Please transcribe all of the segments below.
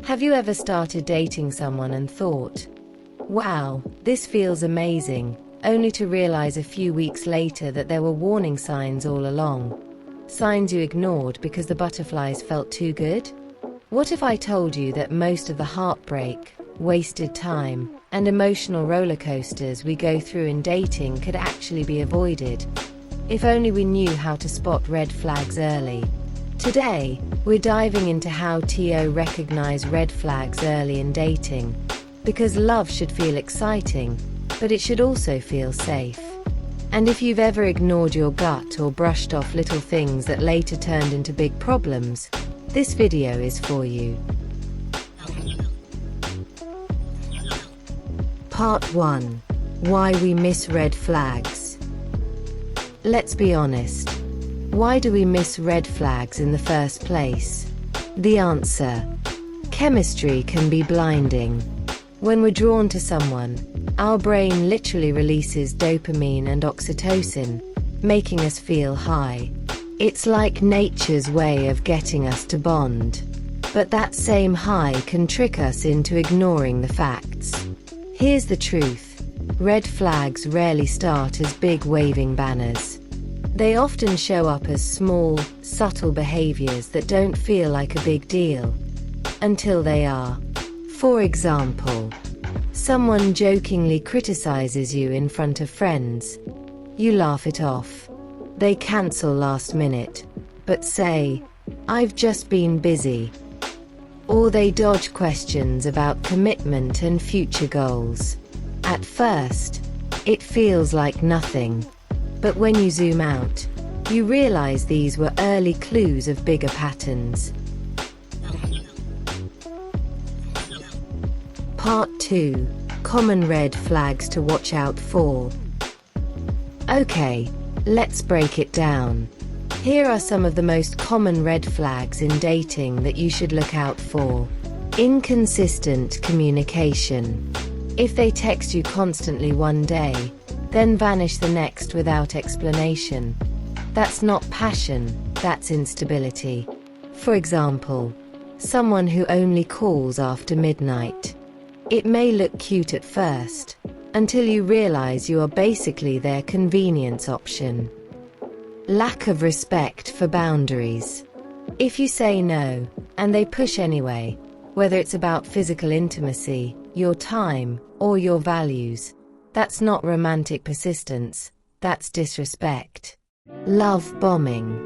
Have you ever started dating someone and thought, wow, this feels amazing, only to realize a few weeks later that there were warning signs all along? Signs you ignored because the butterflies felt too good? What if I told you that most of the heartbreak, wasted time, and emotional roller coasters we go through in dating could actually be avoided, if only we knew how to spot red flags early? Today, we're diving into how to recognize red flags early in dating. Because love should feel exciting, but it should also feel safe. And if you've ever ignored your gut or brushed off little things that later turned into big problems, this video is for you. Part 1. Why we miss red flags. Let's be honest. Why do we miss red flags in the first place? The answer: chemistry can be blinding. When we're drawn to someone, our brain literally releases dopamine and oxytocin, making us feel high. It's like nature's way of getting us to bond. But that same high can trick us into ignoring the facts. Here's the truth: red flags rarely start as big waving banners. They often show up as small, subtle behaviors that don't feel like a big deal until they are. For example, someone jokingly criticizes you in front of friends. You laugh it off. They cancel last minute, but say, "I've just been busy." Or they dodge questions about commitment and future goals. At first, it feels like nothing. But when you zoom out, you realize these were early clues of bigger patterns. Part 2. Common red flags to watch out for. Okay, let's break it down. Here are some of the most common red flags in dating that you should look out for. Inconsistent communication. If they text you constantly one day, then vanish the next without explanation, that's not passion, that's instability. For example, someone who only calls after midnight. It may look cute at first, until you realize you are basically their convenience option. Lack of respect for boundaries. If you say no, and they push anyway, whether it's about physical intimacy, your time, or your values, that's not romantic persistence, that's disrespect. Love bombing.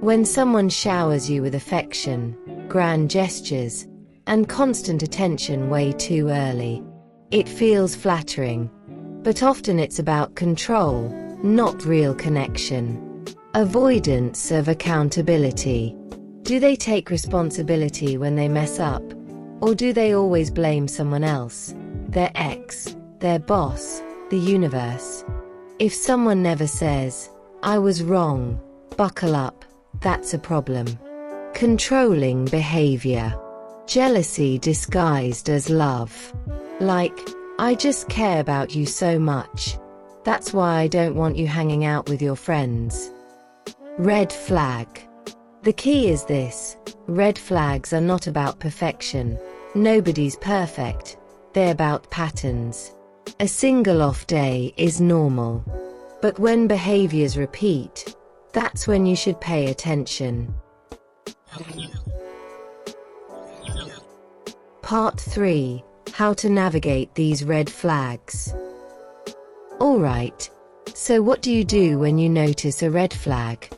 When someone showers you with affection, grand gestures, and constant attention way too early. It feels flattering, but often it's about control, not real connection. Avoidance of accountability. Do they take responsibility when they mess up? Or do they always blame someone else? Their ex, their boss, the universe? If someone never says, "I was wrong, buckle up," that's a problem. Controlling behavior. Jealousy disguised as love. Like, "I just care about you so much. That's why I don't want you hanging out with your friends." Red flag. The key is this: red flags are not about perfection. Nobody's perfect. They're about patterns. A single off day is normal. But when behaviors repeat, that's when you should pay attention. Part 3. How to navigate these red flags. Alright, so what do you do when you notice a red flag?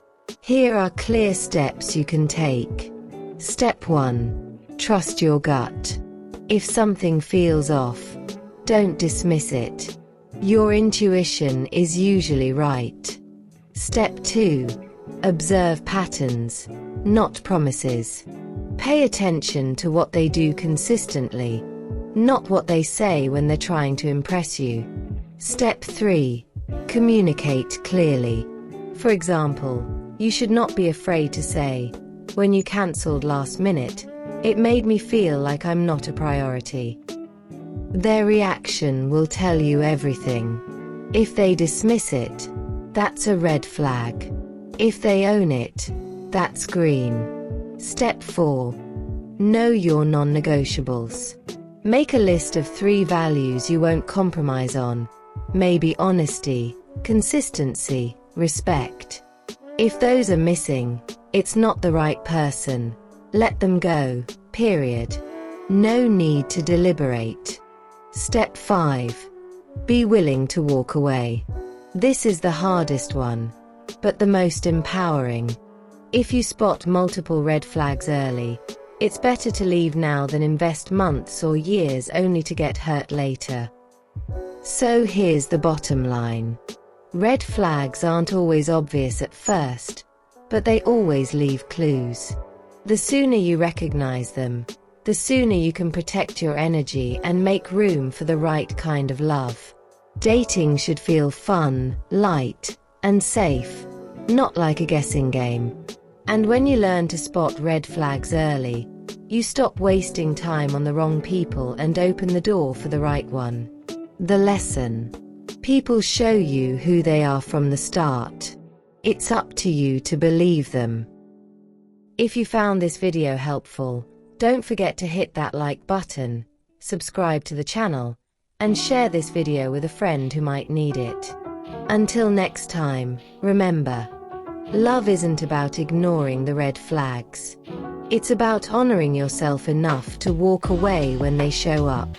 Here are clear steps you can take. Step 1. Trust your gut. If something feels off, don't dismiss it. Your intuition is usually right. Step 2. Observe patterns, not promises. Pay attention to what they do consistently, not what they say when they're trying to impress you. Step 3. Communicate clearly. For example, you should not be afraid to say, "When you cancelled last minute, it made me feel like I'm not a priority." Their reaction will tell you everything. If they dismiss it, that's a red flag. If they own it, that's green. Step 4. Know your non-negotiables. Make a list of 3 values you won't compromise on. Maybe honesty, consistency, respect. If those are missing, it's not the right person. Let them go, period. No need to deliberate. Step 5. Be willing to walk away. This is the hardest one, but the most empowering. If you spot multiple red flags early, it's better to leave now than invest months or years only to get hurt later. So here's the bottom line. Red flags aren't always obvious at first, but they always leave clues. The sooner you recognize them, the sooner you can protect your energy and make room for the right kind of love. Dating should feel fun, light, and safe, not like a guessing game. And when you learn to spot red flags early, you stop wasting time on the wrong people and open the door for the right one. The lesson: people show you who they are from the start. It's up to you to believe them. If you found this video helpful, don't forget to hit that like button, subscribe to the channel, and share this video with a friend who might need it. Until next time, remember, love isn't about ignoring the red flags. It's about honoring yourself enough to walk away when they show up.